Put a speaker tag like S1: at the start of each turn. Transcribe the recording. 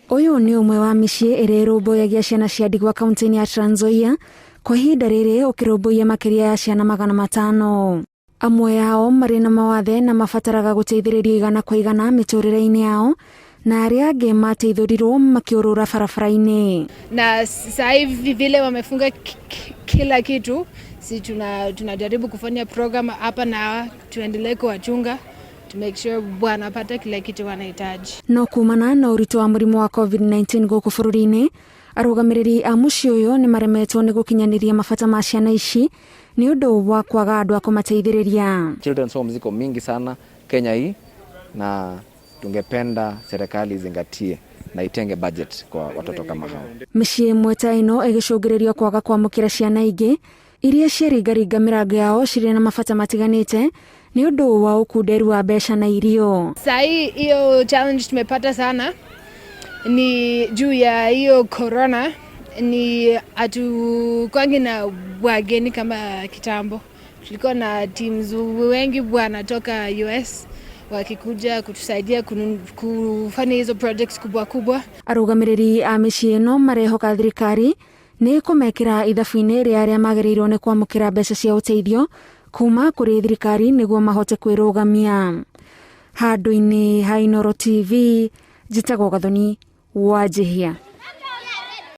S1: Uyu ni umwe wa MICII irerumbuyagia ciana cia ndigwa kaunti-ini ya Trans Nzoia kwa ihinda riri ukirumbuia makiria ya ciana 500. Amwe yao mari na mawathe na mabataraga guteithĩrĩrio igana kwa igana miturire-ini yao, na aria angi mateithũrirwo makiurura barabara-ini.
S2: Na sasa hivi vile wamefunga kila kitu, si tunajaribu kufanya program hapa na tuendelee kuwachunga to make sure wanapata kila kitu wanahitaji.
S1: No kuumana na uritu wa murimu wa COVID-19 guku bururi-ini, arugamiriri a mucii uyu ni maremetwo ni gukinyaniria mabata ma ciana ici ni undu wa kwaga andu a kumateithĩrĩria.
S3: Children's homes ziko mingi sana Kenya hii, na tungependa serikali izingatie na itenge budget kwa watoto kama hao.
S1: MICII imwe ta ino igicungĩrĩrio kwaga kwamũkĩra ciana ingĩ iria ciaringaringa mirango yao cirĩ na mabata matiganĩte ni undu wa ukunderu wa mbeca na irio.
S2: Sasa hiyo challenge tumepata sana ni juu ya hiyo corona, ni hatukwangi na wageni kama kitambo. Tulikuwa na teams wengi wanatoka US wakikuja kutusaidia kufanya hizo projects kubwa kubwa.
S1: Arugamiriri a MICII ino marehoka thirikari ni kumekira ithabu-ini ria aria magĩrĩirwo ni kwamũkĩra mbeca cia ũteithio kuma kuri thirikari niguo mahote kwĩrũgamia. Handũ-ini ha Inooro TV, njĩtagwo Gathoni Wanjihia.